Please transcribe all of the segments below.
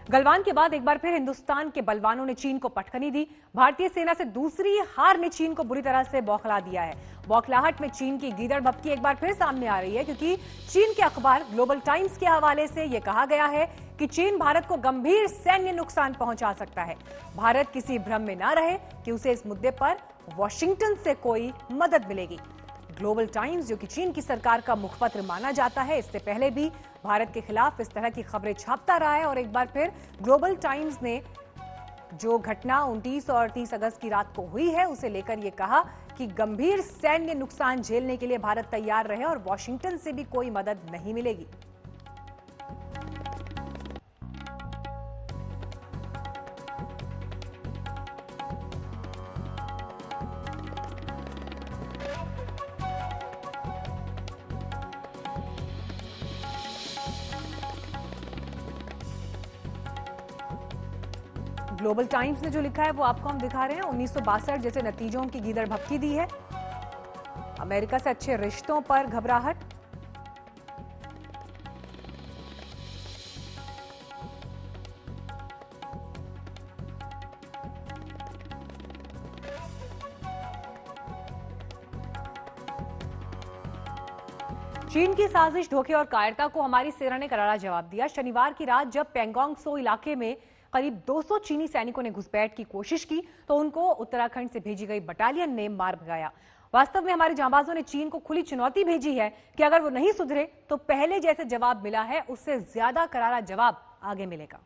गलवान के बाद एक बार फिर हिंदुस्तान के बलवानों ने चीन को पटखनी दी। भारतीय सेना से दूसरी हार ने चीन को बुरी तरह से बौखला दिया है। बौखलाहट में चीन की गीदड़ भभकी एक बार फिर सामने आ रही है, क्योंकि चीन के अखबार ग्लोबल टाइम्स के हवाले से यह कहा गया है कि चीन भारत को गंभीर सैन्य नुकसान पहुंचा सकता है। भारत किसी भ्रम में न रहे कि उसे इस मुद्दे पर वॉशिंगटन से कोई मदद मिलेगी। ग्लोबल टाइम्स, जो कि चीन की सरकार का मुखपत्र माना जाता है, इससे पहले भी भारत के खिलाफ इस तरह की खबरें छापता रहा है और एक बार फिर ग्लोबल टाइम्स ने जो घटना 29 और 30 अगस्त की रात को हुई है उसे लेकर यह कहा कि गंभीर सैन्य नुकसान झेलने के लिए भारत तैयार रहे और वॉशिंगटन से भी कोई मदद नहीं मिलेगी। ग्लोबल टाइम्स ने जो लिखा है वो आपको हम दिखा रहे हैं। 1962 जैसे नतीजों की गीदड़ भभकी दी है। अमेरिका से अच्छे रिश्तों पर घबराहट। चीन की साजिश, धोखे और कायरता को हमारी सेना ने करारा जवाब दिया। शनिवार की रात जब पेंगोंग त्सो इलाके में करीब 200 चीनी सैनिकों ने घुसपैठ की कोशिश की तो उनको उत्तराखंड से भेजी गई बटालियन ने मार भगाया। वास्तव में हमारे जांबाजों ने चीन को खुली चुनौती भेजी है कि अगर वो नहीं सुधरे तो पहले जैसे जवाब मिला है उससे ज्यादा करारा जवाब आगे मिलेगा।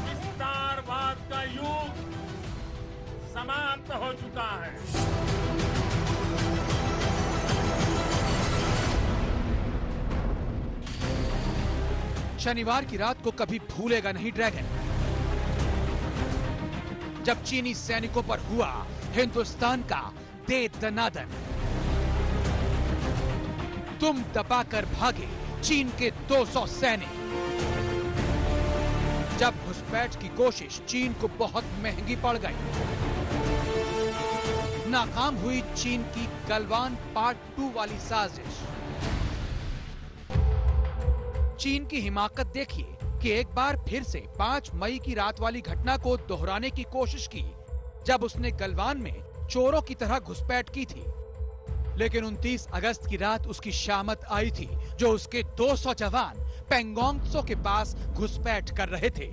विस्तारवाद का युग समाप्त हो चुका है। शनिवार की रात को कभी भूलेगा नहीं ड्रैगन, जब चीनी सैनिकों पर हुआ हिंदुस्तान का दे दनादन। तुम दबाकर भागे चीन के 200 सैनिक। जब घुसपैठ की कोशिश चीन को बहुत महंगी पड़ गई, नाकाम हुई चीन की गलवान पार्ट 2 वाली साजिश। चीन की हिमाकत देखिए कि एक बार फिर से 5 मई की रात वाली घटना को दोहराने की कोशिश की, जब उसने गलवान में चोरों की तरह घुसपैठ की थी। लेकिन 29 अगस्त की रात उसकी शामत आई थी, जो उसके 200 जवान पेंगोंग त्सो के पास घुसपैठ कर रहे थे।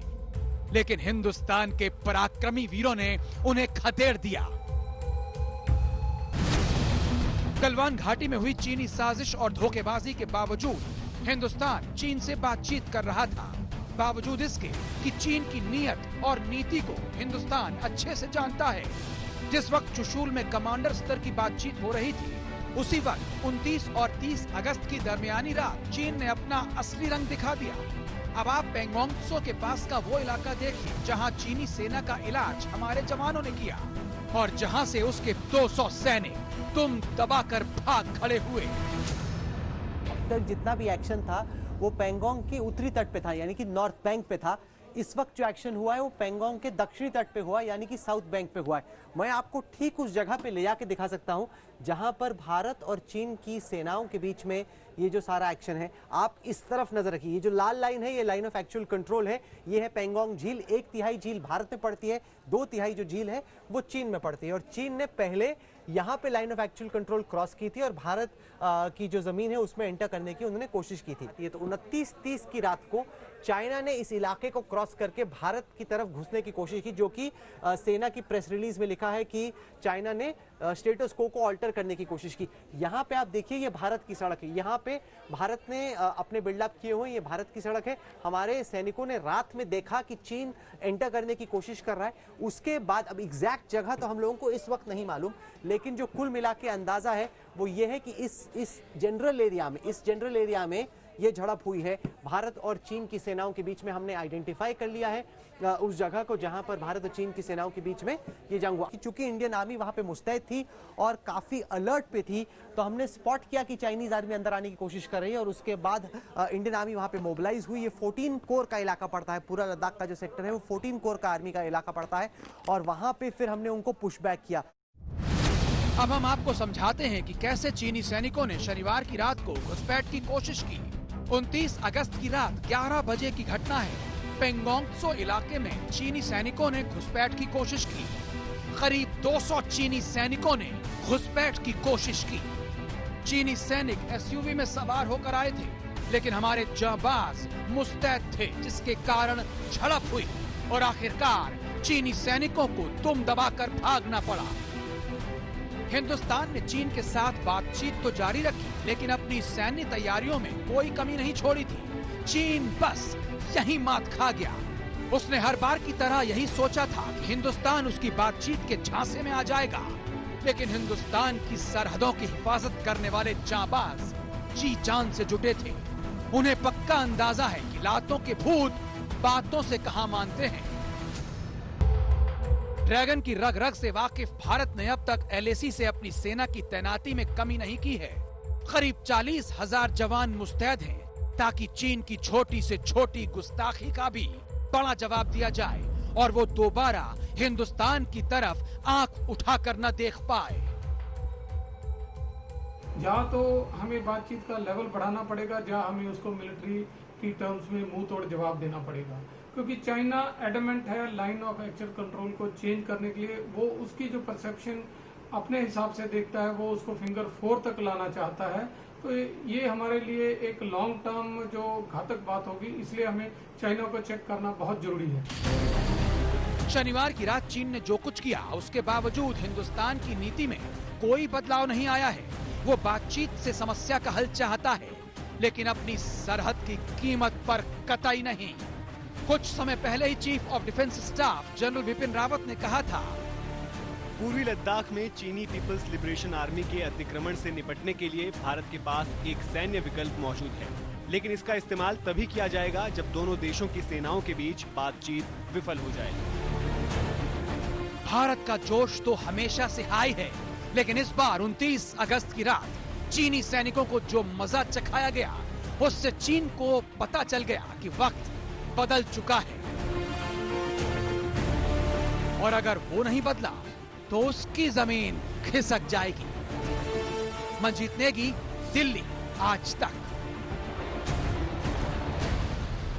लेकिन हिंदुस्तान के पराक्रमी वीरों ने उन्हें खदेड़ दिया। गलवान घाटी में हुई चीनी साजिश और धोखेबाजी के बावजूद हिंदुस्तान चीन से बातचीत कर रहा था। बावजूद इसके कि चीन की नीयत और नीति को हिंदुस्तान अच्छे से जानता है। जिस वक्त चुशूल में कमांडर स्तर की बातचीत हो रही थी, उसी वक्त 29 और 30 अगस्त की दरमियानी रात चीन ने अपना असली रंग दिखा दिया। अब आप पेंगोंग त्सो के पास का वो इलाका देखिए जहां चीनी सेना का इलाज हमारे जवानों ने किया और जहां से उसके 200 सैनिक तुम दबाकर भाग खड़े हुए। तक जितना भी एक्शन था वो पेंगोंग के उत्तरी तट पे था, यानी कि नॉर्थ बैंक पे था। इस वक्त जो एक्शन हुआ है वो पेंगोंग के दक्षिणी तट पे हुआ, यानी कि साउथ बैंक पे हुआ है। मैं आपको ठीक उस जगह पे ले जाके दिखा सकता हूं जहां पर भारत और चीन की सेनाओं के बीच में ये जो सारा एक्शन है। आप इस तरफ नजर रखिए, ये जो लाल लाइन है ये लाइन ऑफ एक्चुअल कंट्रोल है। ये है पेंगोंग झील। 1/3 झील भारत में पड़ती है, 2/3 जो झील है वो चीन में पड़ती है। और चीन ने पहले यहाँ पे line of actual control cross की थी और भारत की जो जमीन है उसमें एंटर करने की उन्होंने कोशिश की थी। ये तो 29-30 की रात को चाइना ने इस इलाके को क्रॉस करके भारत की तरफ घुसने की कोशिश की, जो कि सेना की प्रेस रिलीज में लिखा है कि चाइना ने स्टेटस को ऑल्टर करने की कोशिश की। यहाँ पे आप देखिए ये भारत की सड़क है, यहाँ पे भारत ने अपने बिल्डअप किए हुए, ये भारत की सड़क है। हमारे सैनिकों ने रात में देखा कि चीन एंटर करने की कोशिश कर रहा है। उसके बाद अब एग्जैक्ट जगह तो हम लोगों को इस वक्त नहीं मालूम, लेकिन जो कुल मिला के अंदाजा है वो ये है कि इस जनरल एरिया में ये झड़प हुई है। भारत और चीन की सेनाओं के बीच में हमने आइडेंटिफाई कर लिया है उस जगह को जहां पर भारत और चीन की सेनाओं के बीच में ये जंग हुआ। चूंकि इंडियन आर्मी वहां पे मुस्तैद थी और काफी अलर्ट पे थी, तो हमने स्पॉट किया कि चाइनीज आर्मी अंदर आने की कोशिश कर रही है और उसके बाद इंडियन आर्मी वहां पे मोबिलाइज हुई। ये 14 कोर का इलाका पड़ता है, पूरा लद्दाख का जो सेक्टर है वो 14 कोर का आर्मी का इलाका पड़ता है और वहां पे फिर हमने उनको पुश बैक किया। अब हम आपको समझाते हैं कि कैसे चीनी सैनिकों ने शनिवार की रात को घुसपैठ की कोशिश की। 29 अगस्त की रात 11 बजे की घटना है। पेंगोंग त्सो इलाके में चीनी सैनिकों ने घुसपैठ की कोशिश की। करीब 200 चीनी सैनिकों ने घुसपैठ की कोशिश की। चीनी सैनिक एसयूवी में सवार होकर आए थे, लेकिन हमारे जांबाज मुस्तैद थे, जिसके कारण झड़प हुई और आखिरकार चीनी सैनिकों को दुम दबाकर भागना पड़ा। हिंदुस्तान ने चीन के साथ बातचीत तो जारी रखी, लेकिन अपनी सैन्य तैयारियों में कोई कमी नहीं छोड़ी थी। चीन बस यही मात खा गया। उसने हर बार की तरह यही सोचा था कि हिंदुस्तान उसकी बातचीत के झांसे में आ जाएगा, लेकिन हिंदुस्तान की सरहदों की हिफाजत करने वाले जांबाज जी जान से जुटे थे। उन्हें पक्का अंदाजा है कि लातों के भूत बातों से कहां मानते हैं। ड्रैगन की रग रग से वाकिफ भारत ने अब तक एलएसी से अपनी सेना की तैनाती में कमी नहीं की है। करीब 40,000 जवान मुस्तैद हैं, ताकि चीन की छोटी से छोटी गुस्ताखी का भी बड़ा जवाब दिया जाए और वो दोबारा हिंदुस्तान की तरफ आंख उठाकर न देख पाए। जहाँ तो हमें बातचीत का लेवल बढ़ाना पड़ेगा, जहाँ हमें उसको मिलिट्री की टर्म्स में मुंह तोड़ जवाब देना पड़ेगा, क्योंकि चाइना एडमेंट है लाइन ऑफ एक्चुअल कंट्रोल को चेंज करने के लिए। वो उसकी जो परसेप्शन अपने हिसाब से देखता है, वो उसको फिंगर 4 तक लाना चाहता है। तो ये हमारे लिए एक लॉन्ग टर्म जो घातक बात होगी, इसलिए हमें चाइना को चेक करना बहुत जरूरी है। शनिवार की रात चीन ने जो कुछ किया, उसके बावजूद हिंदुस्तान की नीति में कोई बदलाव नहीं आया है। वो बातचीत से समस्या का हल चाहता है, लेकिन अपनी सरहद की कीमत पर कतई नहीं। कुछ समय पहले ही chief of defence staff general Bipin Rawat ने कहा था, पूर्वी लद्दाख में चीनी पीपल्स लिबरेशन आर्मी के अतिक्रमण से निपटने के लिए भारत के पास एक सैन्य विकल्प मौजूद है, लेकिन इसका इस्तेमाल तभी किया जाएगा जब दोनों देशों की सेनाओं के बीच बातचीत विफल हो जाए। भारत का जोश तो हमेशा से हाई है, लेकिन इस बार 29 अगस्त की रात चीनी सैनिकों को जो मजा चखाया गया, उससे चीन को पता चल गया कि वक्त बदल चुका है, और अगर वो नहीं बदला तो उसकी जमीन खिसक जाएगी। मंजीत नेगी, दिल्ली, आज तक।